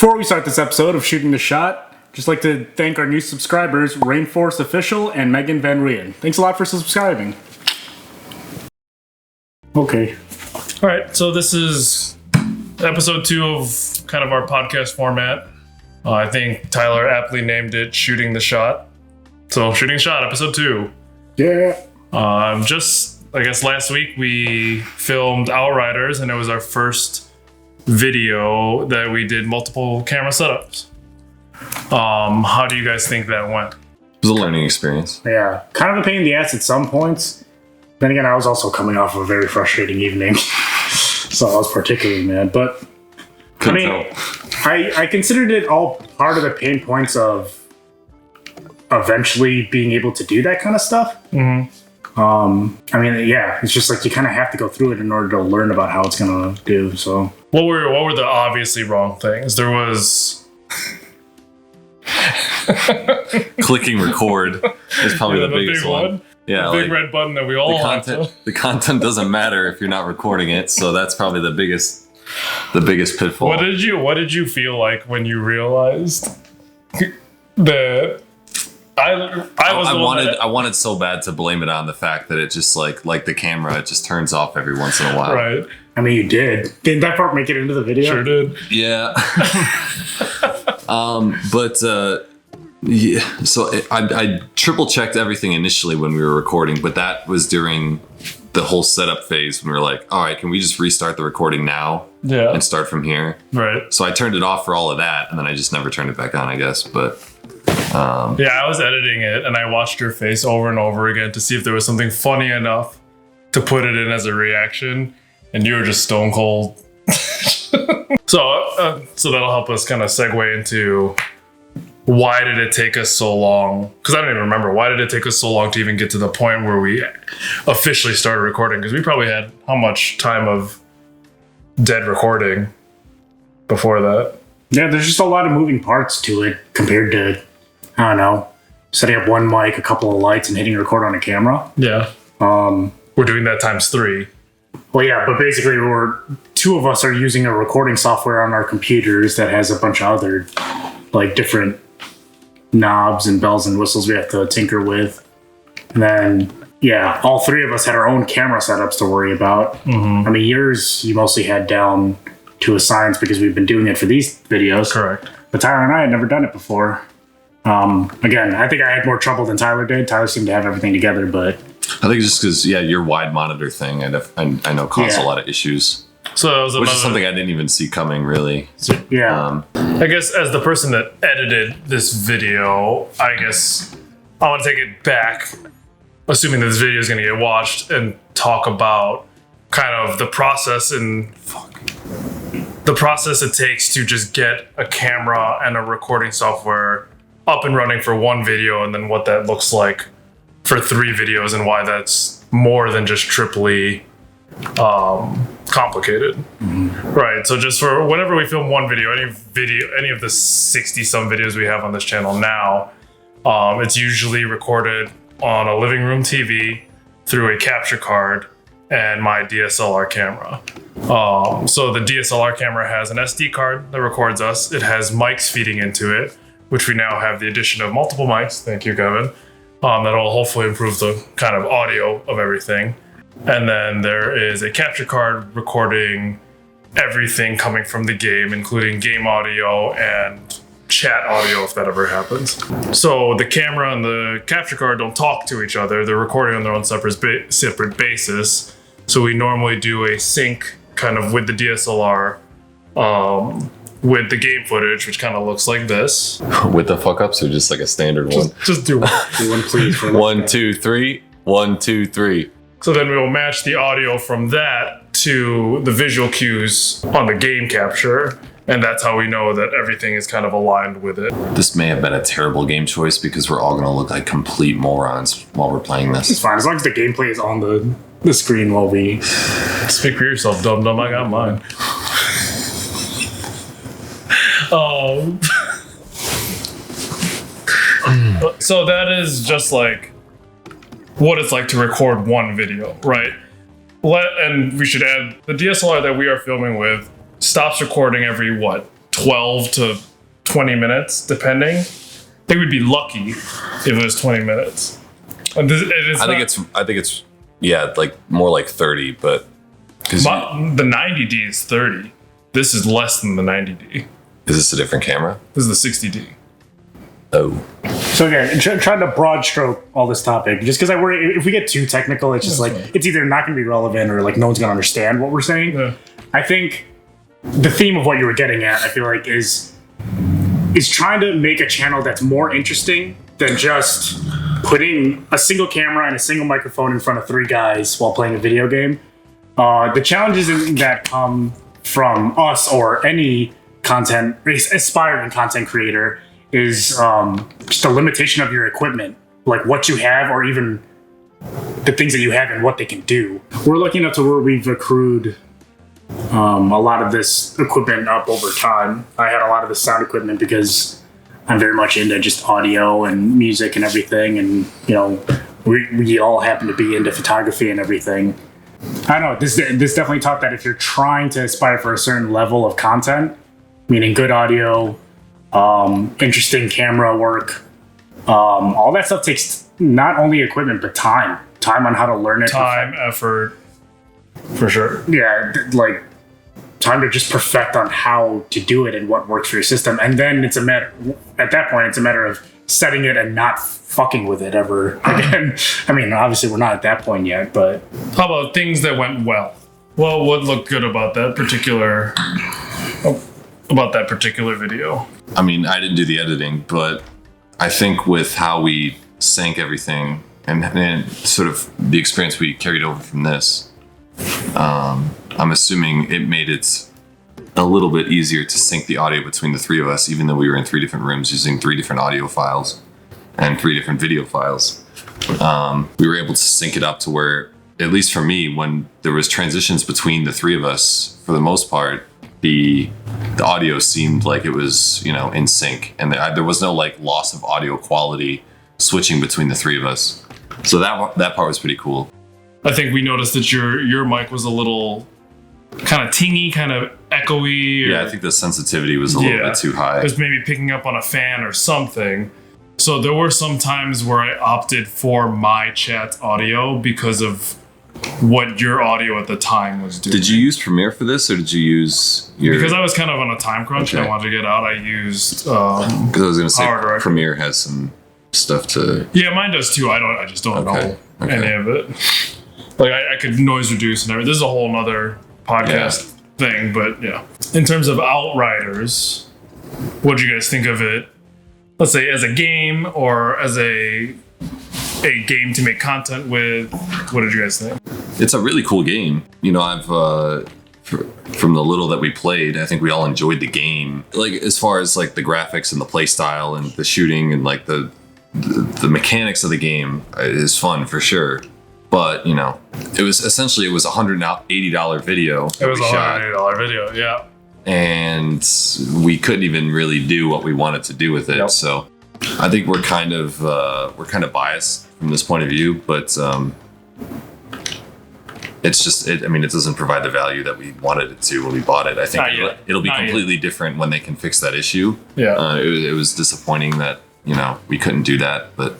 Before we start this episode of Shooting the Shot, just like to thank our new subscribers, Rainforest Official and Megan Van Rien. Thanks a lot for subscribing. Okay. All right, so this is episode 2 of kind of our podcast format. I think Tyler aptly named it Shooting the Shot. So Shooting the Shot, episode 2. Yeah. I guess last week we filmed Outriders, and it was our first video that we did multiple camera setups. How do you guys think that went? It was a learning experience. Yeah. Kind of a pain in the ass at some points. Then again, I was also coming off of a very frustrating evening. So I was particularly mad. But, I considered it all part of the pain points of eventually being able to do that kind of stuff. Mm-hmm. It's just like you kind of have to go through it in order to learn about how it's going to do. So, what were the obviously wrong things? There was clicking record is probably the biggest big one. Yeah, the big red button that we all have to. The content doesn't matter if you're not recording it, so that's probably the biggest pitfall. What did you feel like when you realized that? I wanted so bad to blame it on the fact that it just like the camera, it just turns off every once in a while. Right. I mean, you did. Didn't that part make it into the video? Sure did. Yeah. Yeah. So I triple checked everything initially when we were recording, but that was during the whole setup phase when we were like, all right, can we just restart the recording now? Yeah. And start from here? Right. So I turned it off for all of that, and then I just never turned it back on, I guess. But yeah, I was editing it, and I watched your face over and over again to see if there was something funny enough to put it in as a reaction, and you were just stone cold. So that'll help us kind of segue into why did it take us so long? Because I don't even remember. Why did it take us so long to even get to the point where we officially started recording? Because we probably had how much time of dead recording before that? Yeah, there's just a lot of moving parts to it compared to, I don't know, setting up one mic, a couple of lights, and hitting record on a camera. Yeah. We're doing that times 3. Well, yeah, but basically two of us are using a recording software on our computers that has a bunch of other, like, different knobs and bells and whistles we have to tinker with. And then, yeah, all 3 of us had our own camera setups to worry about. Mm-hmm. I mean, yours you mostly had down to a science because we've been doing it for these videos. Correct. But Tyler and I had never done it before. Again, I think I had more trouble than Tyler did. Tyler seemed to have everything together, but I think just because, your wide monitor thing, I know caused a lot of issues. So that was which is something I didn't even see coming, really. Yeah. I guess as the person that edited this video, I guess I want to take it back, assuming that this video is going to get watched, and talk about kind of the process it takes to just get a camera and a recording software up and running for one video, and then what that looks like for 3 videos, and why that's more than just triply complicated. Mm-hmm. Right. So just for whenever we film one video, any of the 60 some videos we have on this channel now, it's usually recorded on a living room TV through a capture card and my DSLR camera. So the DSLR camera has an SD card that records us. It has mics feeding into it, which we now have the addition of multiple mics. Thank you, Kevin. That'll hopefully improve the kind of audio of everything. And then there is a capture card recording everything coming from the game, including game audio and chat audio, if that ever happens. So the camera and the capture card don't talk to each other. They're recording on their own separate basis. So we normally do a sync kind of with the DSLR with the game footage, which kind of looks like this. With the fuck ups or just like a standard one? Just do one. Do one, please. 1, 2, 3. 1, 2, 3. So then we will match the audio from that to the visual cues on the game capture. And that's how we know that everything is kind of aligned with it. This may have been a terrible game choice because we're all going to look like complete morons while we're playing this. It's fine. As long as the gameplay is on the screen while we... Speak for yourself, dum-dum. I got mine. So that is just like what it's like to record one video, right? And we should add the DSLR that we are filming with stops recording every 20 12 to 20 minutes, depending. I think we'd be lucky if it was 20 minutes. And I think it's yeah, like more like 30, but the 90D is 30. This is less than the 90D. Is this a different camera? This is the 60D. Oh. So again, trying to broad stroke all this topic, just because I worry if we get too technical, it's just it's either not going to be relevant or like no one's going to understand what we're saying. Yeah. I think the theme of what you were getting at, I feel like, is trying to make a channel that's more interesting than just putting a single camera and a single microphone in front of 3 guys while playing a video game. The challenges that come from us or any aspiring content creator is just a limitation of your equipment, like what you have or even the things that you have and what they can do. We're looking up to where we've accrued a lot of this equipment up over time. I had a lot of the sound equipment because I'm very much into just audio and music and everything, and you know, we all happen to be into photography and everything. I don't know, this definitely taught that if you're trying to aspire for a certain level of content, meaning good audio, interesting camera work, all that stuff takes not only equipment but time on how to learn it, effort, for sure. Yeah, like time to just perfect on how to do it and what works for your system, and then at that point it's a matter of setting it and not fucking with it ever again. I mean, obviously we're not at that point yet, but how about things that went well? Well, what looked good about that particular video? I mean, I didn't do the editing, but I think with how we sank everything and sort of the experience we carried over from this, I'm assuming it made it a little bit easier to sync the audio between the 3 of us, even though we were in 3 different rooms using 3 different audio files and 3 different video files. We were able to sync it up to where, at least for me, when there was transitions between the 3 of us, for the most part, the audio seemed like it was, you know, in sync, and there was no like loss of audio quality switching between the 3 of us. So that part was pretty cool. I think we noticed that your mic was a little kind of tingy, kind of echoey. Yeah, I think the sensitivity was a little bit too high. It was maybe picking up on a fan or something. So there were some times where I opted for my chat audio because of what your audio at the time was doing. Did you use Premiere for this, or did you use your... Because I was kind of on a time crunch and I wanted to get out, I used because I was going to say PowerDirect. Premiere has some stuff to... Yeah, mine does too. I just don't know any of it. Like I could noise reduce and everything. This is a whole nother podcast thing, but yeah. In terms of Outriders, what do you guys think of it? Let's say as a game or as a game to make content with. What did you guys think? It's a really cool game. You know, I've from the little that we played, I think we all enjoyed the game. Like as far as like the graphics and the play style and the shooting and like the mechanics of the game is fun for sure. But you know, it was essentially a $180 video. It was a $180 video, yeah. And we couldn't even really do what we wanted to do with it. Yep. So I think we're kind of biased from this point of view, but it's just it doesn't provide the value that we wanted it to when we bought it. I think it'll be completely different when they can fix that issue. Yeah. It was disappointing that, you know, we couldn't do that, but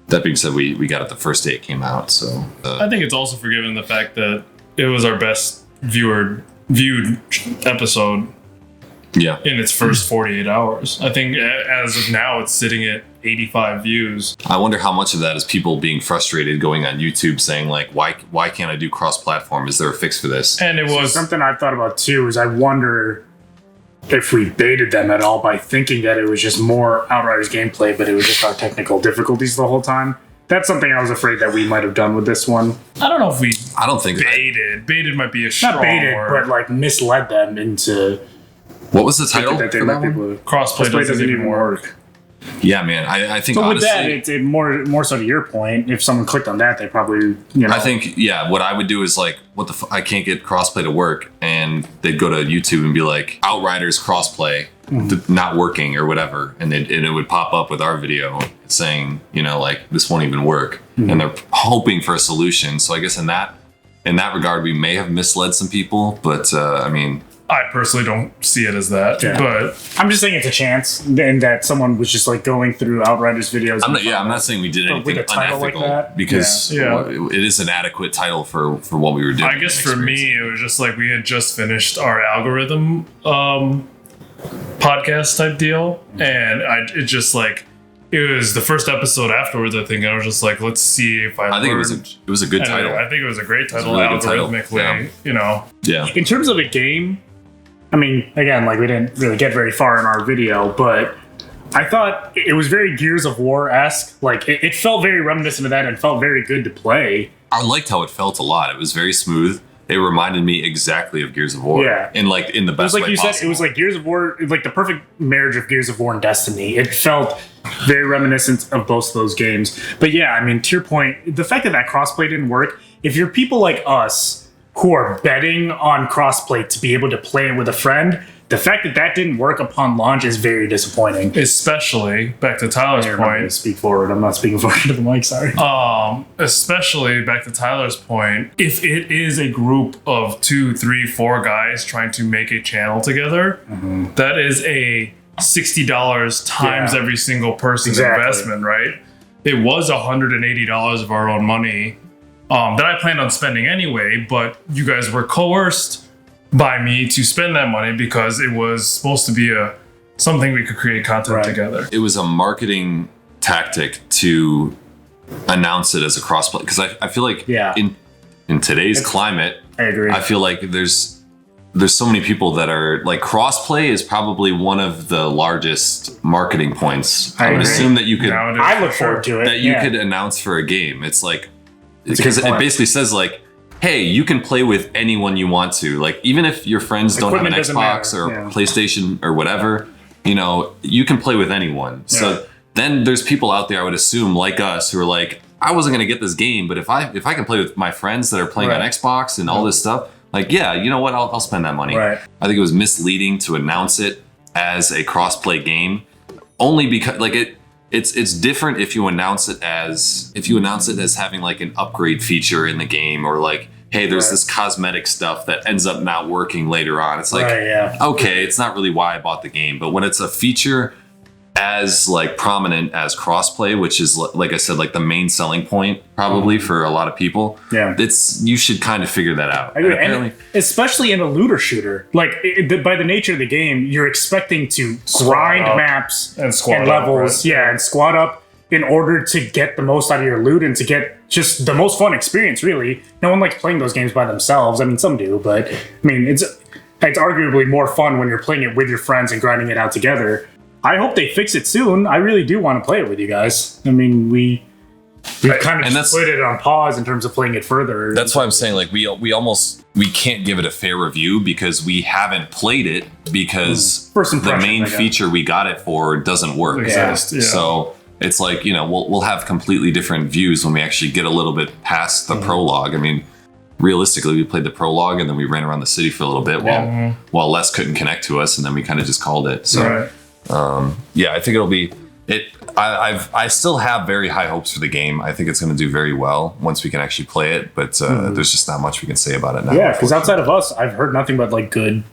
that being said, we got it the first day it came out. So I think it's also forgiven the fact that it was our best viewed episode. Yeah. In its first 48 hours. I think as of now, it's sitting at 85 views. I wonder how much of that is people being frustrated going on YouTube saying like, why can't I do cross-platform? Is there a fix for this? And it was something I've thought about too, is I wonder if we baited them at all by thinking that it was just more Outriders gameplay, but it was just our technical difficulties the whole time. That's something I was afraid that we might have done with this one. I don't know if we I don't think baited. Baited might be a strong not baited, word. but like misled them into... What was the title? That they for let that people, one? Crossplay doesn't even work. Yeah, man. I think so with honestly, that, it's more so to your point. If someone clicked on that, they probably, you know. I think what I would do is like, what the I can't get crossplay to work, and they'd go to YouTube and be like, Outriders crossplay not working or whatever, and it would pop up with our video saying, you know, like this won't even work, and they're hoping for a solution. So I guess in that regard, we may have misled some people, but I mean, I personally don't see it as that, but I'm just saying it's a chance, and that someone was just like going through Outriders videos. I'm not saying we did anything unethical because it is an adequate title for what we were doing. I guess for me, it was just like we had just finished our algorithm podcast type deal, and it was the first episode afterwards, I think, and I was just like, let's see if I think it was a good title. I think it was a great title, really algorithmically, Yeah. In terms of a game, I mean, again, like we didn't really get very far in our video, but I thought it was very Gears of War-esque. Like it felt very reminiscent of that and felt very good to play. I liked how it felt a lot. It was very smooth. It reminded me exactly of Gears of War. Yeah. In the best way possible. Said, it was like Gears of War, like the perfect marriage of Gears of War and Destiny. It felt very reminiscent of both of those games. But yeah, I mean, to your point, the fact that crossplay didn't work, if you're people like us who are betting on crossplay to be able to play it with a friend, the fact that didn't work upon launch is very disappointing. Especially, back to Tyler's point. Speak forward. I'm not speaking forward to the mic, sorry. Especially, back to Tyler's point, if it is a group of 2, 3, 4 guys trying to make a channel together, that is a $60 times every single person's investment, right? It was $180 of our own money that I planned on spending anyway, but you guys were coerced by me to spend that money because it was supposed to be something we could create content together. It was a marketing tactic to announce it as a crossplay, because I feel like in today's climate, I agree. I feel like there's so many people that are like, crossplay is probably one of the largest marketing points. I would assume that you could. I look forward to it. That you could announce for a game. It's like, because it basically says like, hey, you can play with anyone you want to. Like, even if your friends don't have an Xbox or PlayStation or whatever, you can play with anyone. Yeah. So then there's people out there, I would assume, like us, who are like, I wasn't going to get this game, but if I can play with my friends that are playing on Xbox and all this stuff, like, yeah, you know what? I'll spend that money. Right. I think it was misleading to announce it as a cross-play game, only because like it's different if you announce it as having like an upgrade feature in the game, or like, hey, there's this cosmetic stuff that ends up not working later on. It's like, okay, it's not really why I bought the game. But when it's a feature as like prominent as crossplay, which is like I said, like the main selling point probably for a lot of people, you should kind of figure that out. I agree. And especially in a looter shooter, like by the nature of the game, you're expecting to grind maps and levels, and squad up in order to get the most out of your loot and to get just the most fun experience. Really, no one likes playing those games by themselves. I mean, some do, but I mean, it's arguably more fun when you're playing it with your friends and grinding it out together. I hope they fix it soon. I really do want to play it with you guys. I mean, we kind of just put it on pause in terms of playing it further. That's why I'm saying, like, we can't give it a fair review because we haven't played it, because the main feature we got it for doesn't work. So it's like, we'll have completely different views when we actually get a little bit past the prologue. I mean, realistically, we played the prologue and then we ran around the city for a little bit while Les couldn't connect to us, and then we kind of just called it. So I think it'll be it. I still have very high hopes for the game. I think it's going to do very well once we can actually play it, but there's just not much we can say about it now. Yeah, because outside of us, I've heard nothing but like good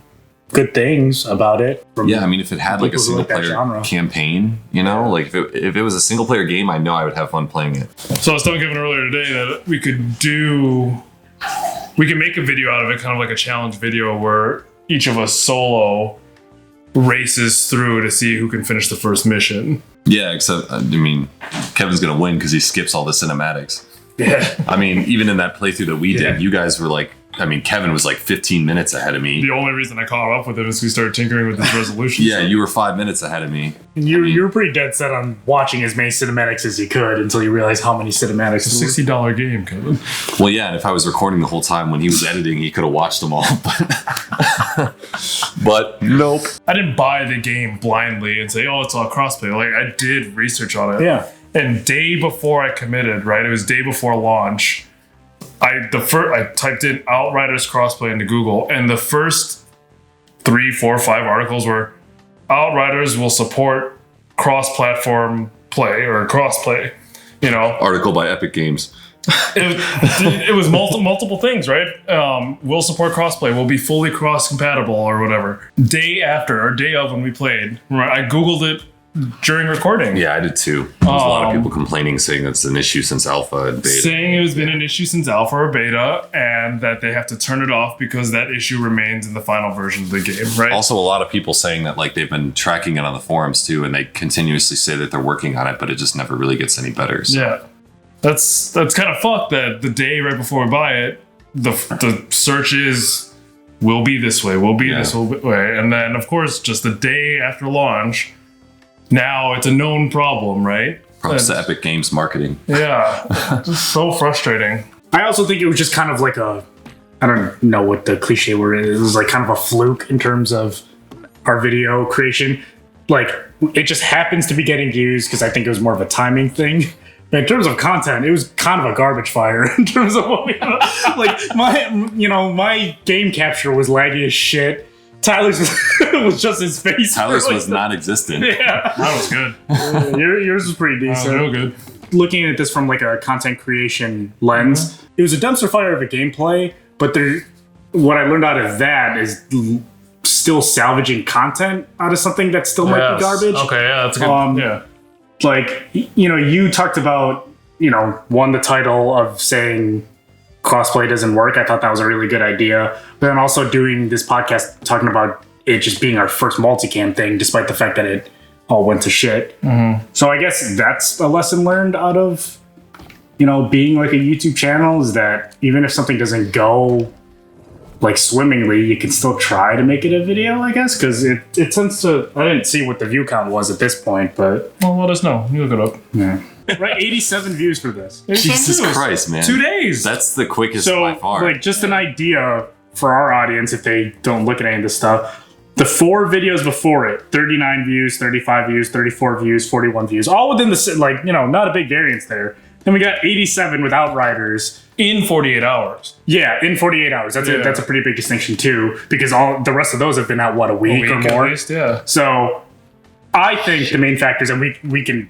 things about it. I mean, if it had like a single player campaign, like if it was a single player game, I know I would have fun playing it. So I was telling Kevin earlier today that we can make a video out of it, kind of like a challenge video where each of us solo races through to see who can finish the first mission. Yeah, except, I mean, Kevin's going to win because he skips all the cinematics. Yeah. I mean, even in that playthrough that we did, you guys were like, I mean, Kevin was like 15 minutes ahead of me. The only reason I caught up with him is we started tinkering with his resolution. You were 5 minutes ahead of me. You were pretty dead set on watching as many cinematics as you could until you realized how many cinematics. It's a $60 game, Kevin. Well, yeah, and if I was recording the whole time when he was editing, he could have watched them all. But nope. I didn't buy the game blindly and say, oh, it's all crossplay. Like, I did research on it. Yeah. And day before I committed, right? It was day before launch. I typed in Outriders crossplay into Google, and the first 3, 4, 5 articles were Outriders will support cross-platform play or crossplay. Article by Epic Games. It was multiple things, right? We'll support crossplay. We'll be fully cross compatible or whatever. Day after or day of when we played, I Googled it during recording. Yeah, I did too. There's a lot of people complaining, saying that's an issue since alpha and beta. Saying it's been an issue since alpha or beta, and that they have to turn it off because that issue remains in the final version of the game, right? Also, a lot of people saying that like they've been tracking it on the forums too, and they continuously say that they're working on it, but it just never really gets any better. So. Yeah, that's kind of fucked. That the day right before we buy it, the search is will be this way, will be this way, and then of course just the day after launch. Now it's a known problem, right? Props to Epic Games marketing. Yeah, just so frustrating. I also think it was just kind of like I don't know what the cliche word is. It was like kind of a fluke in terms of our video creation. Like, it just happens to be getting views because I think it was more of a timing thing. But in terms of content, it was kind of a garbage fire in terms of what we like. My game capture was laggy as shit. Tyler's was just his face. Tyler's was non-existent. Yeah, That was good. yours was pretty decent. Real good. Looking at this from like a content creation lens, it was a dumpster fire of a gameplay. But what I learned out of that is still salvaging content out of something that still might be garbage. Okay, yeah, that's good. Yeah. Like, you talked about, won the title of saying crossplay doesn't work. I thought that was a really good idea. But then also doing this podcast talking about it just being our first multicam thing, despite the fact that it all went to shit. Mm-hmm. So I guess that's a lesson learned out of, being like a YouTube channel, is that even if something doesn't go like swimmingly, you can still try to make it a video, I guess, because it tends to. I didn't see what the view count was at this point, but Well, let us know. You look it up. yeah. Right, 87 views for this. Jesus Christ, man. 2 days. That's the quickest So, by far. like, just an idea for our audience, if they don't look at any of this stuff. The 4 videos before it, 39 views, 35 views, 34 views, 41 views, all within the, not a big variance there. Then we got 87 with Outriders. in 48 hours. Yeah, in 48 hours. That's a pretty big distinction too, because all the rest of those have been out, a week or more? At least, yeah. So I think the main factors, and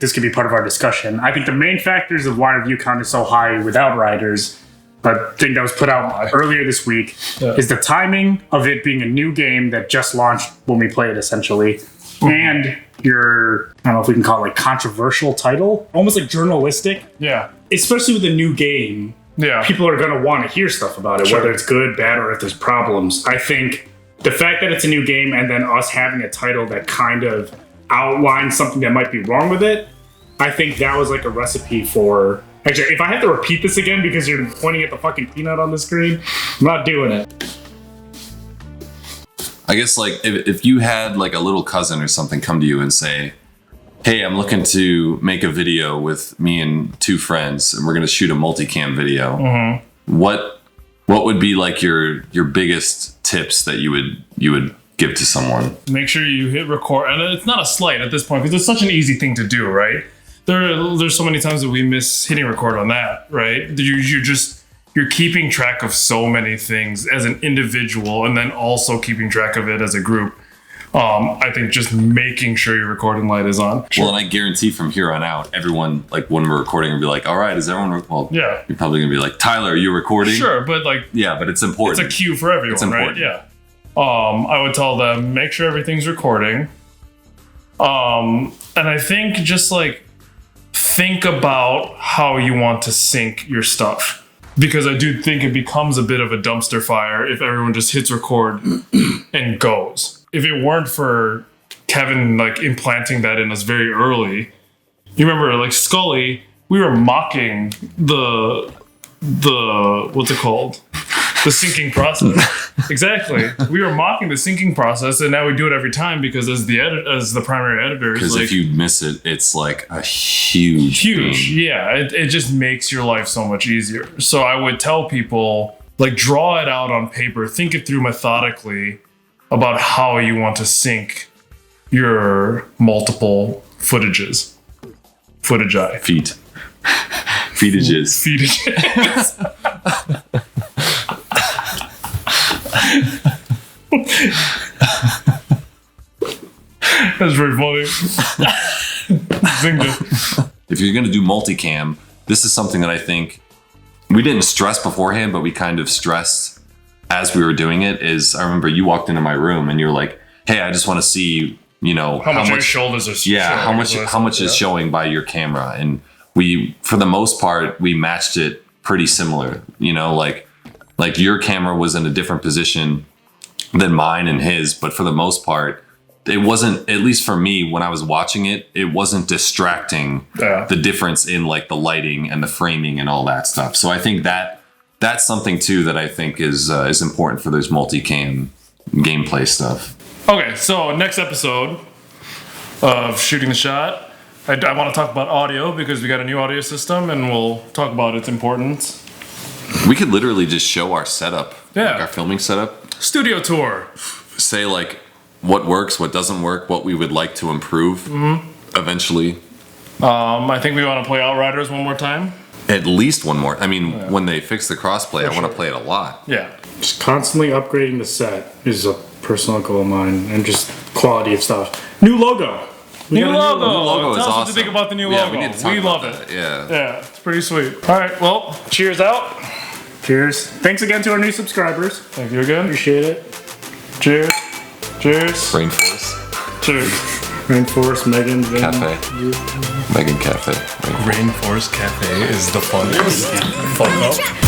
this could be part of our discussion. I think the main factors of why our view count is so high with Outriders, a thing that was put out earlier this week, is the timing of it being a new game that just launched when we play it, essentially, and your, I don't know if we can call it like controversial title, almost like journalistic. Yeah. Especially with a new game. Yeah. People are going to want to hear stuff about it, whether it's good, bad, or if there's problems. I think the fact that it's a new game and then us having a title that kind of outlines something that might be wrong with it, I think that was like a recipe for... Actually, if I have to repeat this again because you're pointing at the fucking peanut on the screen, I'm not doing it. I guess, like, if you had, like, a little cousin or something come to you and say, hey, I'm looking to make a video with me and 2 friends, and we're going to shoot a multicam video. Mm-hmm. What would be, like, your biggest tips that you would give to someone? Make sure you hit record. And it's not a slight at this point, because it's such an easy thing to do, right? There's so many times that we miss hitting record on that, right? You're keeping track of so many things as an individual, and then also keeping track of it as a group. I think just making sure your recording light is on. Well, and I guarantee from here on out, everyone, like, when we're recording, will be like, all right, is everyone... Well, yeah. You're probably going to be like, Tyler, are you recording? Sure, but like... Yeah, but it's important. It's a cue for everyone, it's important. Right? Yeah. I would tell them, make sure everything's recording. And I think just, like, think about how you want to sync your stuff. Because I do think it becomes a bit of a dumpster fire if everyone just hits record and goes. If it weren't for Kevin, like, implanting that in us very early, you remember, like, Scully, we were mocking the what's it called? The syncing process. Exactly. We were mocking the syncing process, and now we do it every time because as the primary editors, because if you miss it, it's like a huge thing. Yeah, it just makes your life so much easier. So I would tell people, like, draw it out on paper, think it through methodically about how you want to sync your multiple footages. Footage-eye. Feet. Feetages. Feetages. That's very funny. If you're going to do multicam, this is something that I think we didn't stress beforehand, but we kind of stressed as we were doing it. Is I remember you walked into my room and you were like, "Hey, I just want to see, how much your shoulders are showing." Yeah, how much is showing by your camera, and we, for the most part, we matched it pretty similar. Like your camera was in a different position than mine and his, but for the most part, it wasn't, at least for me, when I was watching it, it wasn't distracting the difference in like the lighting and the framing and all that stuff. So I think that's something too that I think is important for those multicam gameplay stuff. Okay, so next episode of Shooting the Shot, I want to talk about audio because we got a new audio system and we'll talk about its importance. We could literally just show our setup, like our filming setup. Studio tour. Say like what works, what doesn't work, what we would like to improve eventually. I think we want to play Outriders one more time. At least one more. I mean, when they fix the crossplay, I want to play it a lot. Yeah. Just constantly upgrading the set is a personal goal of mine, and just quality of stuff. New logo. New logo. New logo is Tell us awesome. what you think about the new logo. We need to talk we about love that. it. Yeah. Yeah, it's pretty sweet. All right, well, cheers out. Cheers. Thanks again to our new subscribers. Thank you again. Appreciate it. Cheers. Cheers. Rainforest Cheers. Rainforest, Megan, Vin, Cafe. Megan Cafe. Rainforest Cafe is the funniest. Fuck up.